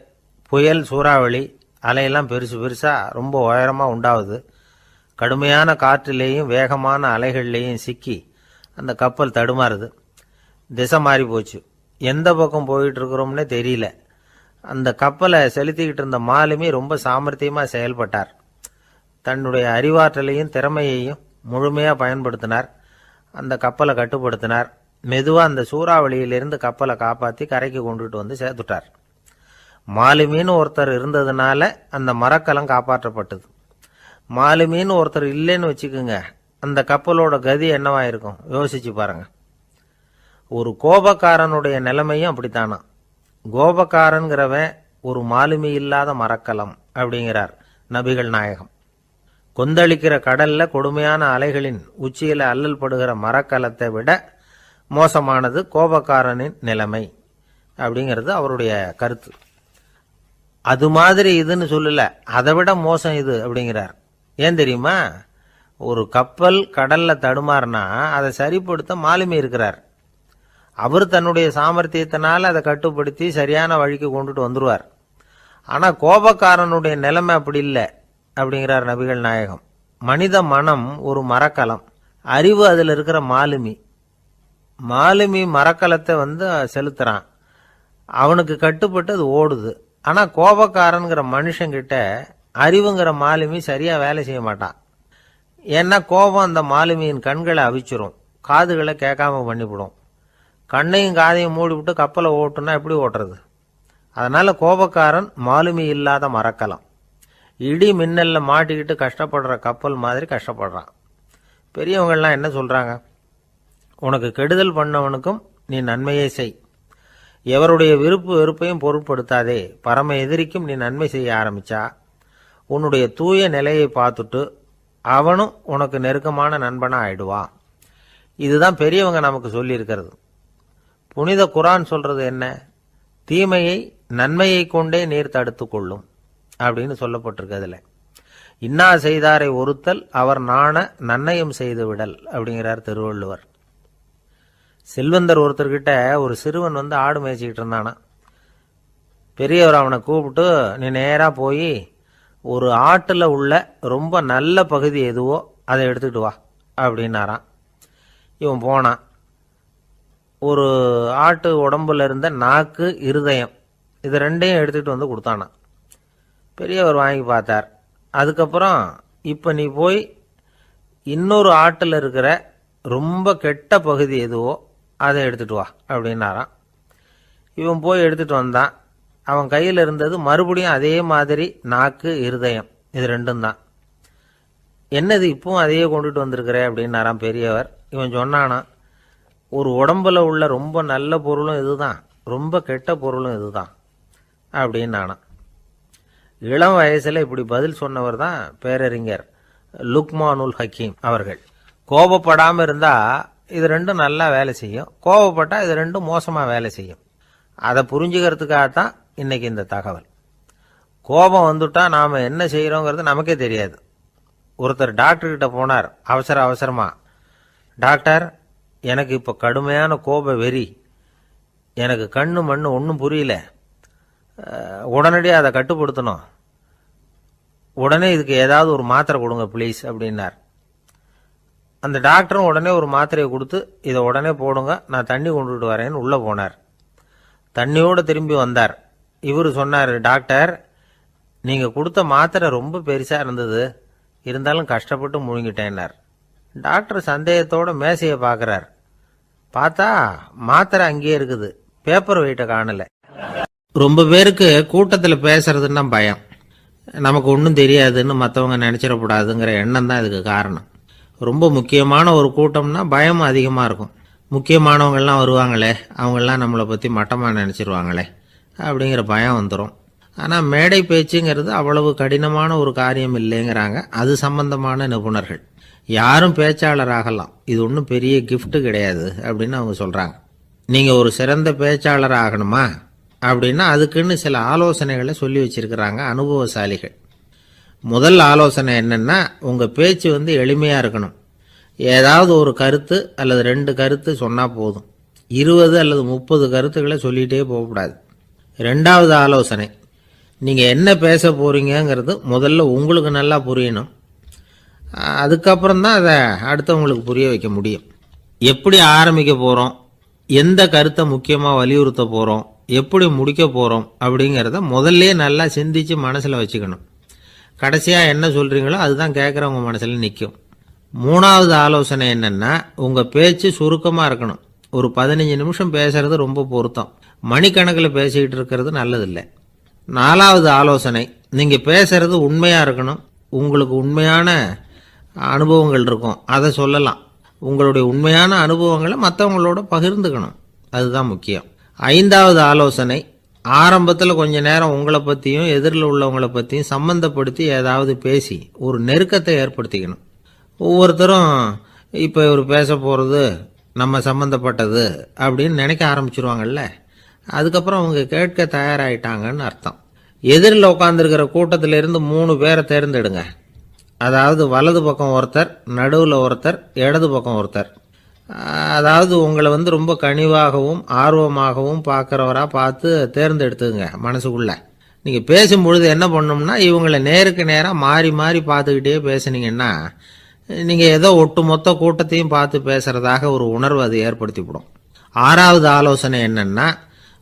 புயல், சூறாவளி, அலையெல்லாம் பெருசு பெருசாக ரொம்ப உயரமாக உண்டாகுது. கடுமையான காற்றிலேயும் வேகமான அலைகள்லேயும் சிக்கி அந்த கப்பல் தடுமாறுது. திசை மாறி போச்சு. எந்த பக்கம் போயிட்டு இருக்கிறோம்னே தெரியல. அந்த கப்பலை செலுத்திக்கிட்டு இருந்த மாலுமி ரொம்ப சாமர்த்தியமாக செயல்பட்டார். தன்னுடைய அறிவாற்றலையும் திறமையையும் முழுமையாக பயன்படுத்தினார். அந்த கப்பலை கட்டுப்படுத்தினார். மெதுவாக அந்த சூறாவளியிலிருந்து கப்பலை காப்பாற்றி கரைக்கு கொண்டுட்டு சேர்த்துட்டார். மாலுமின்னு ஒருத்தர் இருந்ததுனால அந்த மரக்கலம் காப்பாற்றப்பட்டது. மாலுமின்னு ஒருத்தர் இல்லைன்னு வச்சுக்கோங்க, அந்த கப்பலோட கதி என்னவாயிருக்கும் யோசிச்சு பாருங்க. ஒரு கோபக்காரனுடைய நிலைமையும் அப்படித்தானா. கோபக்காரன்கிறவன் ஒரு மாலுமி இல்லாத மரக்கலம் அப்படிங்கிறார் நபிகள் நாயகம். கொந்தளிக்கிற கடல்ல கொடுமையான அலைகளின் உச்சியில அல்லல் படுகிற மரக்கலத்தை விட மோசமானது கோபக்காரனின் நிலைமை அப்படிங்கிறது அவருடைய கருத்து. அது மாதிரி இதுன்னு சொல்லல, அதை விட மோசம் இது அப்படிங்கிறார். ஏன் தெரியுமா? ஒரு கப்பல் கடல்ல தடுமாறினா அதை சரிப்படுத்த மாலுமி இருக்கிறார். அவர் தன்னுடைய சாமர்த்தியத்தினால அதை கட்டுப்படுத்தி சரியான வழிக்கு கொண்டுட்டு வந்துருவார். ஆனா கோபக்காரனுடைய நிலைமை அப்படி இல்லை அப்படிங்கிறார் நபிகள் நாயகம். மனித மனம் ஒரு மரக்கலம், அறிவு அதில் இருக்கிற மாலுமி. மாலுமி மரக்கலத்தை செலுத்துறான், அவனுக்கு கட்டுப்பட்டு அது ஓடுது. ஆனா கோபக்காரன்கிற மனுஷங்கிட்ட அறிவுங்கிற மாலுமி சரியா வேலை செய்ய மாட்டான். ஏன்னா கோபம் அந்த மாலுமியின் கண்களை அவிச்சிரும், காதுகளை கேட்காம பண்ணிவிடும். கண்ணையும் காதையும் மூடிவிட்டு கப்பலை ஓட்டுனா எப்படி ஓட்டுறது? அதனால கோபக்காரன் மாலுமி இல்லாத மரக்கலம். இடி மின்னல்ல மாட்டிக்கிட்டு கஷ்டப்படுற கப்பல் மாதிரி கஷ்டப்படுறான். பெரியவங்கள்லாம் என்ன சொல்றாங்க? உனக்கு கெடுதல் பண்ணவனுக்கும் நீ நன்மையே செய், எவருடைய விருப்பு வெறுப்பையும் பொருட்படுத்தாதே. பரம எதிரிக்கும் நீ நன்மை செய்ய ஆரம்பிச்சா உன்னுடைய தூய நிலையை பார்த்துட்டு அவனும் உனக்கு நெருக்கமான நண்பனா ஆயிடுவான். இதுதான் பெரியவங்க நமக்கு சொல்லி இருக்கிறது. புனித குர்ஆன் சொல்றது என்ன? தீமையை நன்மையை கொண்டே நீர் தடுத்து கொள்ளும் அப்படின்னு சொல்லப்பட்டிருக்கு. அதுல இன்னா செய்தாரை ஒருத்தல் அவர் நாண நன்னயம் செய்து விடல் அப்படிங்கிறார் திருவள்ளுவர். செல்வந்தர் ஒருத்தர்கிட்ட ஒரு சிறுவன் ஆடு மேய்ச்சிக்கிட்டு இருந்தானா. பெரியவர் அவனை கூப்பிட்டு, நீ நேரா போய் ஒரு ஆட்டுல உள்ள ரொம்ப நல்ல பகுதி எதுவோ அதை எடுத்துக்கிட்டு வா அப்படின்னாராம். இவன் போனான். ஒரு ஆட்டு உடம்புல இருந்த நாக்கு, இருதயம், இது ரெண்டையும் எடுத்துக்கிட்டு கொடுத்தானா. பெரியவர் வாங்கி பார்த்தார். அதுக்கப்புறம் இப்ப நீ போய் இன்னொரு ஆட்டுல இருக்கிற ரொம்ப கெட்ட பகுதி எதுவோ அதை எடுத்துட்டு வா அப்படின்னாராம். இவன் போய் எடுத்துட்டு வந்தான். அவன் கையில் இருந்தது மறுபடியும் அதே மாதிரி நாக்கு, இருதயம், இது ரெண்டும் தான். என்னது இப்பவும் அதையே கொண்டுட்டு வந்திருக்கிற அப்படின்னாராம் பெரியவர். இவன் சொன்னானா, ஒரு உடம்புல உள்ள ரொம்ப நல்ல பொருளும் இதுதான், ரொம்ப கெட்ட பொருளும் இதுதான் அப்படின்னானா. இளம் வயசுல இப்படி பதில் சொன்னவர் தான் பேரறிஞர் லுக்மானுல் ஹக்கீம் அவர்கள். கோபப்படாம இருந்தா இது ரெண்டும் நல்லா வேலை செய்யும், கோபப்பட்டா இது ரெண்டும் மோசமா வேலை செய்யும். அதை புரிஞ்சுக்கிறதுக்காகத்தான் இன்னைக்கு இந்த தகவல். கோபம் வந்துட்டா நாம என்ன செய்யறோங்கிறது நமக்கே தெரியாது. ஒருத்தர் டாக்டர் கிட்ட போனார் அவசரமா. டாக்டர், எனக்கு இப்ப கடுமையான கோப வெறி, எனக்கு கண்ணு மண்ணு ஒன்றும் புரியல, உடனடியாக அதை கட்டுப்படுத்தணும், உடனே இதுக்கு ஏதாவது ஒரு மாத்திரை கொடுங்க ப்ளீஸ் அப்படின்னார். அந்த டாக்டரும் உடனே ஒரு மாத்திரையை கொடுத்து, இதை உடனே போடுங்க, நான் தண்ணி கொண்டுட்டு வரேன்னு உள்ள போனார். தண்ணியோடு திரும்பி வந்தார். இவர் சொன்னார், டாக்டர், நீங்க கொடுத்த மாத்திரை ரொம்ப பெருசா இருந்தது, இருந்தாலும் கஷ்டப்பட்டு முழுங்கிட்டேன்னார். டாக்டர் சந்தேகத்தோட மேசையை பார்க்கிறார். பார்த்தா மாத்திரை அங்கேயே இருக்குது, பேப்பர் வெயிட்ட காணல. ரொம்ப பேருக்கு கூட்டத்தில் பேசுறதுன்னா பயம், நமக்கு ஒன்றும் தெரியாதுன்னு மற்றவங்க நினைச்சிடக்கூடாதுங்கிற எண்ணம் தான் இதுக்கு காரணம். ரொம்ப முக்கியமான ஒரு கூட்டம்னா பயம் அதிகமாக இருக்கும். முக்கியமானவங்கள்லாம் வருவாங்களே, அவங்கெல்லாம் நம்மளை பற்றி மட்டமாக நினச்சிருவாங்களே அப்படிங்கிற பயம் வந்துடும். ஆனால் மேடை பேச்சுங்கிறது அவ்வளவு கடினமான ஒரு காரியம் இல்லைங்கிறாங்க அது சம்பந்தமான நிபுணர்கள். யாரும் பேச்சாளர் ஆகலாம், இது ஒன்றும் பெரிய கிஃப்ட் கிடையாது அப்படின்னு அவங்க சொல்கிறாங்க. நீங்கள் ஒரு சிறந்த பேச்சாளர் ஆகணுமா அப்படின்னா அதுக்குன்னு சில ஆலோசனைகளை சொல்லி வச்சிருக்கிறாங்க அனுபவசாலிகள். முதல் ஆலோசனை என்னன்னா, உங்கள் பேச்சு எளிமையாக இருக்கணும். ஏதாவது ஒரு கருத்து அல்லது 2 கருத்து சொன்னால் போதும், 20 அல்லது 30 கருத்துக்களை சொல்லிகிட்டே போகக்கூடாது. 2வது ஆலோசனை, நீங்கள் என்ன பேச போறீங்கிறது முதல்ல உங்களுக்கு நல்லா புரியணும், அதுக்கப்புறம் தான் அதை அடுத்தவங்களுக்கு புரிய வைக்க முடியும். எப்படி ஆரம்பிக்க போகிறோம், எந்த கருத்தை முக்கியமாக வலியுறுத்த போகிறோம், எப்படி முடிக்க போகிறோம் அப்படிங்கிறத முதல்ல நல்லா சிந்திச்சு மனசில் வச்சுக்கணும். கடைசியாக என்ன சொல்கிறீங்களோ அதுதான் கேட்குறவங்க மனசில் நிற்கும். 3வது ஆலோசனை என்னென்னா, உங்கள் பேச்சு சுருக்கமாக இருக்கணும். ஒரு 15 நிமிஷம் பேசுறது ரொம்ப பொருத்தம், மணிக்கணக்கில் பேசிக்கிட்டு இருக்கிறது நல்லதில்லை. 4வது ஆலோசனை, நீங்கள் பேசுறது உண்மையாக இருக்கணும். உங்களுக்கு உண்மையான அனுபவங்கள் இருக்கும், அதை சொல்லலாம். உங்களுடைய உண்மையான அனுபவங்களை மற்றவங்களோட பகிர்ந்துக்கணும், அதுதான் முக்கியம். 5வது ஆலோசனை, ஆரம்பத்தில் கொஞ்ச நேரம் உங்களை பற்றியும் எதிரில் உள்ளவங்களை பற்றியும் சம்பந்தப்படுத்தி ஏதாவது பேசி ஒரு நெருக்கத்தை ஏற்படுத்திக்கணும். ஒவ்வொருத்தரும் இப்போ இவர் பேச போகிறது நம்ம சம்மந்தப்பட்டது அப்படின்னு நினைக்க ஆரம்பிச்சிருவாங்கல்ல, அதுக்கப்புறம் அவங்க கேட்க தயாராகிட்டாங்கன்னு அர்த்தம். எதிரில் உட்காந்துருக்கிற கூட்டத்திலிருந்து 3 பேரை தேர்ந்தெடுங்க. அதாவது வலது பக்கம் ஒருத்தர், நடுவில் ஒருத்தர், இடது பக்கம் ஒருத்தர். அதாவது உங்களை ரொம்ப கனிவாகவும் ஆர்வமாகவும் பார்க்குறவராக பார்த்து தேர்ந்தெடுத்துங்க மனசுக்குள்ள. நீங்கள் பேசும்பொழுது என்ன பண்ணணும்னா இவங்களை நேருக்கு நேராக மாறி மாறி பார்த்துக்கிட்டே பேசுனீங்கன்னா நீங்கள் ஏதோ ஒட்டுமொத்த கூட்டத்தையும் பார்த்து பேசுகிறதாக ஒரு உணர்வு அது ஏற்படுத்திவிடும். 6வது ஆலோசனை என்னென்னா,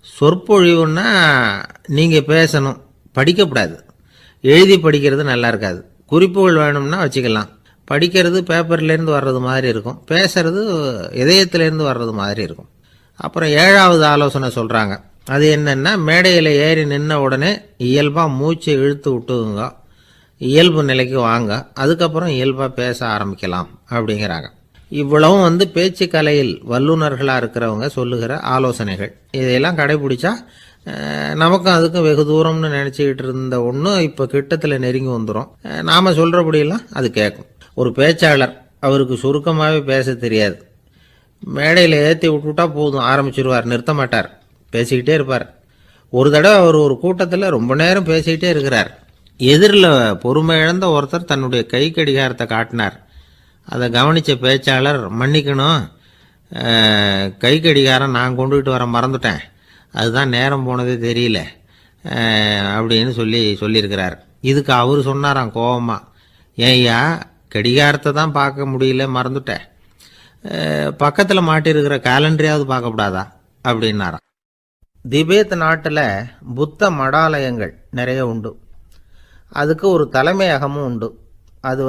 சொற்பொழிவுன்னா நீங்கள் பேசணும், படிக்கக்கூடாது. எழுதி படிக்கிறது நல்லா இருக்காது. குறிப்புகள் வேணும்னா வச்சுக்கலாம். படிக்கிறது பேப்பர்லேருந்து வர்றது மாதிரி இருக்கும், பேசுறது இதயத்திலேருந்து வர்றது மாதிரி இருக்கும். அப்புறம் 7வது ஆலோசனை சொல்கிறாங்க. அது என்னென்னா, மேடையில் ஏறி நின்ன உடனே இயல்பாக மூச்சை இழுத்து விட்டுங்க, இயல்பு நிலைக்கு வாங்க, அதுக்கப்புறம் இயல்பாக பேச ஆரம்பிக்கலாம் அப்படிங்கிறாங்க. இவ்வளவும் பேச்சு கலையில் வல்லுநர்களாக இருக்கிறவங்க சொல்லுகிற ஆலோசனைகள். இதையெல்லாம் கடைபிடிச்சா நமக்கும் அதுக்கும் வெகு தூரம்னு நினச்சிக்கிட்டு இருந்த ஒன்று இப்போ கிட்டத்தில் நெருங்கி வந்துடும். நாம் சொல்கிறபடியெல்லாம் அது கேட்கும். ஒரு பேச்சாளர், அவருக்கு சுருக்கமாகவே பேச தெரியாது. மேடையில் ஏற்றி விட்டுவிட்டா போதும், ஆரம்பிச்சிருவார், நிறுத்த மாட்டார், பேசிக்கிட்டே இருப்பார். ஒரு தடவை அவர் ஒரு கூட்டத்தில் ரொம்ப நேரம் பேசிக்கிட்டே இருக்கிறார். எதிரில் பொறுமை இழந்த ஒருத்தர் தன்னுடைய கை கடிகாரத்தை காட்டினார். அதை கவனித்த பேச்சாளர், மன்னிக்கணும், கை கடிகாரம் நான் கொண்டுகிட்டு வர மறந்துட்டேன், அதுதான் நேரம் போனதே தெரியல அப்படின்னு சொல்லியிருக்கிறார். இதுக்கு அவர் சொன்னாராம் கோபமாக, ஏய்யா கடிகாரத்தை தான் பார்க்க முடியல, மறந்துட்டேன், பக்கத்தில் மாட்டிருக்கிற கேலண்டரையாவது பார்க்கக்கூடாதா அப்படின்னாராம். திபேத் நாட்டில் புத்த மடாலயங்கள் நிறைய உண்டு. அதுக்கு ஒரு தலைமையகமும் உண்டு. அது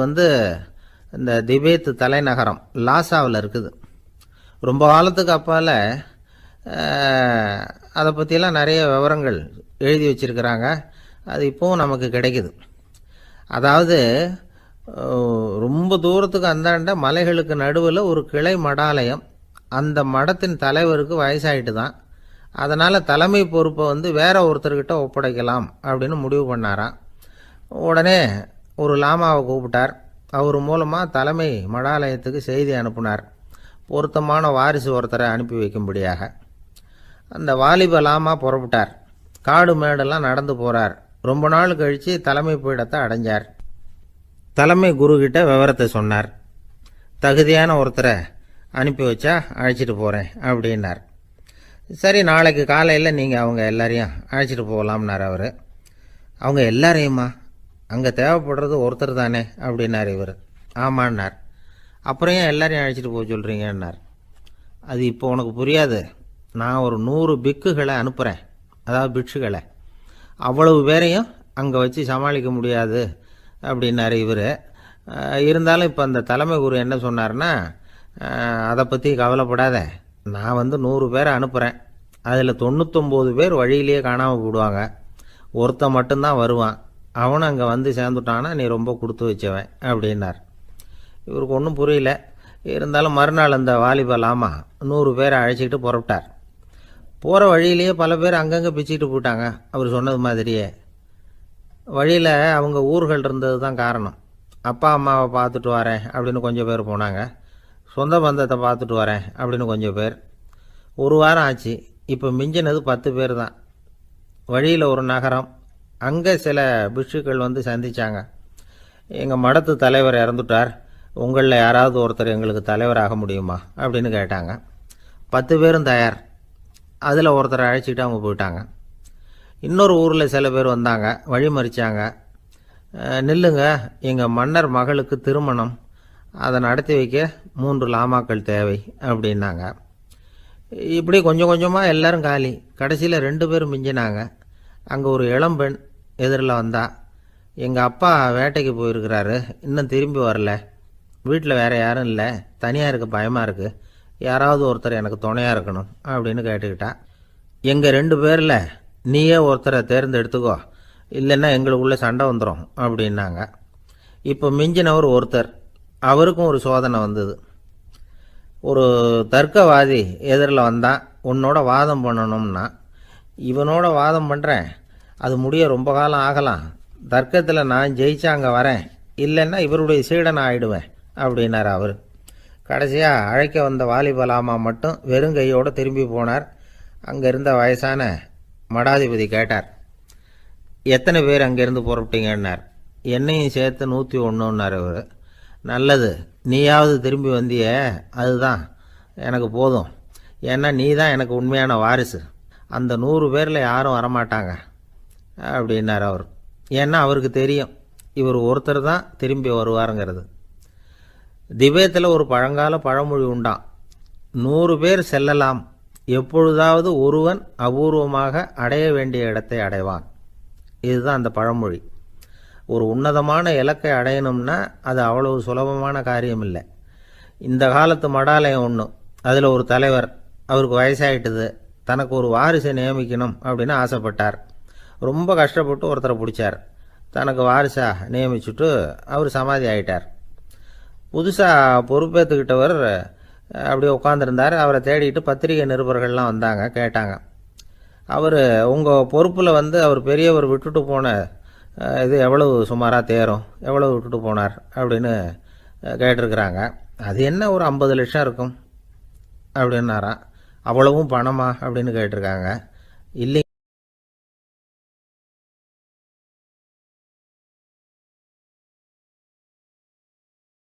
இந்த திபேத் தலைநகரம் லாசாவில் இருக்குது. ரொம்ப காலத்துக்கு அப்பால் அதை பற்றியெல்லாம் நிறைய விவரங்கள் எழுதி வச்சிருக்கிறாங்க. அது இப்போவும் நமக்கு கிடைக்குது. அதாவது ரொம்ப தூரத்துக்கு அந்தாண்ட மலைகளுக்கு நடுவில் ஒரு கிளை மடாலயம். அந்த மடத்தின் தலைவருக்கு வயசாயிட்டு தான், அதனால் தலைமை பொறுப்பை வேற ஒருத்தர்கிட்ட ஒப்படைக்கலாம் அப்படின்னு முடிவு பண்ணாராம். உடனே ஒரு லாமாவை கூப்பிட்டார். அவர் மூலமாக தலைமை மடாலயத்துக்கு செய்தி அனுப்புனார், பொருத்தமான வாரிசு ஒருத்தரை அனுப்பி வைக்கும்படியாக. அந்த வாலிப லாமா புறப்பட்டார். காடு மேடெல்லாம் நடந்து போகிறார். ரொம்ப நாள் கழித்து தலைமை பீடத்தை அடைஞ்சார். தலைமை குருக்கிட்ட விவரத்தை சொன்னார். தகுதியான ஒருத்தரை அனுப்பி வச்சா அழைச்சிட்டு போகிறேன் அப்படின்னார். சரி, நாளைக்கு காலையில் நீங்கள் அவங்க எல்லாரையும் அழைச்சிட்டு போகலாம்னார் அவர். அவங்க எல்லாரையுமா? அங்கே தேவைப்படுறது ஒருத்தர் தானே அப்படின்னார் இவர். ஆமான்னார். அப்புறம் ஏன் எல்லாரையும் அழைச்சிட்டு போக சொல்கிறீங்கன்னார். அது இப்போ உனக்கு புரியாது. நான் ஒரு 100 பிக்குகளை அனுப்புகிறேன், அதாவது பிட்சுகளை. அவ்வளவு பேரையும் அங்கே வச்சு சமாளிக்க முடியாது அப்படின்னாரு இவர். இருந்தாலும் இப்போ அந்த தலைமை குரு என்ன சொன்னார்னா, அதை பற்றி கவலைப்படாத, நான் 100 பேரை அனுப்புகிறேன், அதில் 99 பேர் வழியிலேயே காணாமல் போடுவாங்க, ஒருத்தன் மட்டும்தான் வருவான், அவனும் அங்கே சேர்ந்துட்டானா நீ ரொம்ப கொடுத்து வச்சவன் அப்படின்னார். இவருக்கு ஒன்றும் புரியல. இருந்தாலும் மறுநாள் அந்த வாலிபலாமா 100 பேரை அழைச்சிக்கிட்டு புறப்பட்டார். போகிற வழியிலேயே பல பேர் அங்கங்கே பிச்சுக்கிட்டு போயிட்டாங்க. அவர் சொன்னது மாதிரியே வழியில் அவங்க ஊர்கள் இருந்தது தான் காரணம். அப்பா அம்மாவை பார்த்துட்டு வரேன் அப்படின்னு கொஞ்சம் பேர் போனாங்க. சொந்த பந்தத்தை பார்த்துட்டு வரேன் அப்படின்னு கொஞ்சம் பேர். ஒரு வாரம் ஆச்சு. இப்போ மிஞ்சினது 10 பேர் தான். வழியில் ஒரு நகரம். அங்கே சில பிட்சுக்கள் சந்தித்தாங்க. எங்கள் மடத்து தலைவர் இறந்துட்டார், உங்களில் யாராவது ஒருத்தர் எங்களுக்கு தலைவராக முடியுமா அப்படின்னு கேட்டாங்க. 10 பேரும் தயார். அதில் ஒருத்தரை அழைச்சிக்கிட்டு அவங்க போயிட்டாங்க. இன்னொரு ஊரில் சில பேர் வந்தாங்க, வழி மறிச்சாங்க. நில்லுங்க, எங்கள் மன்னர் மகளுக்கு திருமணம், அதை நடத்தி வைக்க 3 லாமாக்கள் தேவை அப்படின்னாங்க. இப்படி கொஞ்சம் கொஞ்சமாக எல்லாரும் காலி. கடைசியில் 2 பேரும் மிஞ்சினாங்க. அங்கே ஒரு இளம்பெண் எதிரில் வந்தா. எங்கள் அப்பா வேட்டைக்கு போயிருக்கிறாரு, இன்னும் திரும்பி வரல, வீட்டில் வேறு யாரும் இல்லை, தனியாக இருக்க பயமாக இருக்குது, யாராவது ஒருத்தர் எனக்கு துணையாக இருக்கணும் அப்படின்னு கேட்டுக்கிட்டா. எங்கள் 2 பேரில் நீயே ஒருத்தரை தேர்ந்தெடுத்துக்கோ, இல்லைன்னா எங்களுக்குள்ளே சண்டை வந்துடும் அப்படின்னாங்க. இப்போ மிஞ்சினவர் ஒருத்தர். அவருக்கும் ஒரு சோதனை வந்தது. ஒரு தர்க்கவாதி எதிரில் வந்தான். உன்னோட வாதம் பண்ணணும்னா. இவனோட வாதம் பண்ணுறேன், அது முடிய ரொம்ப காலம் ஆகலாம், தர்க்கத்தில் நான் ஜெயிச்சா அங்கே வரேன், இல்லைன்னா இவருடைய சீடனை ஆயிடுவேன் அப்படின்னார் அவர். கடைசியாக அழைக்க வந்த வாலிபலாமா மட்டும் வெறுங்கையோடு திரும்பி போனார். அங்கே இருந்த வயசான மடாதிபதி கேட்டார், எத்தனை பேர் அங்கேருந்து புறப்பட்டீங்கன்னார். என்னையும் சேர்த்து 101ன்னார் அவர். நல்லது, நீயாவது திரும்பி வந்தியே, அதுதான் எனக்கு போதும், ஏன்னா நீ தான் எனக்கு உண்மையான வாரிசு. அந்த 100 பேரில் யாரும் வரமாட்டாங்க, அப்படின்னார் அவர். ஏன்னா அவருக்கு தெரியும் இவர் ஒருத்தர் தான் திரும்பி வருவாருங்கிறது. திபேத்தில் ஒரு பழங்கால பழமொழி உண்டாம், 100 பேர் செல்லலாம், எப்பொழுதாவது ஒருவன் அபூர்வமாக அடைய வேண்டிய இடத்தை அடைவான். இதுதான் அந்த பழமொழி. ஒரு உன்னதமான இலக்கை அடையணும்னா அது அவ்வளவு சுலபமான காரியம் இல்லை. இந்த காலத்து மடாலயம் ஒன்று, அதில் ஒரு தலைவர், அவருக்கு வயசாகிட்டுது, தனக்கு ஒரு வாரிசை நியமிக்கணும் அப்படின்னு ஆசைப்பட்டார். ரொம்ப கஷ்டப்பட்டு ஒருத்தரை பிடிச்சார், தனக்கு வாரிசாக நியமிச்சுட்டு அவர் சமாதி ஆகிட்டார். புதுசாக பொறுப்பேற்றுக்கிட்டவர் அப்படியே உட்காந்துருந்தார். அவரை தேடிட்டு பத்திரிகை நிருபர்கள்லாம் வந்தாங்க, கேட்டாங்க. அவர் உங்கள் பொறுப்பில் அவர் பெரியவர் விட்டுட்டு போன இது எவ்வளவு சுமாராக தேரும், எவ்வளவு விட்டுட்டு போனார் அப்படின்னு கேட்டிருக்கிறாங்க. அது என்ன ஒரு 50 லட்சம் இருக்கும் அப்படின்னாராம். அவ்வளவும் பணமா அப்படின்னு கேட்டிருக்காங்க. இல்லை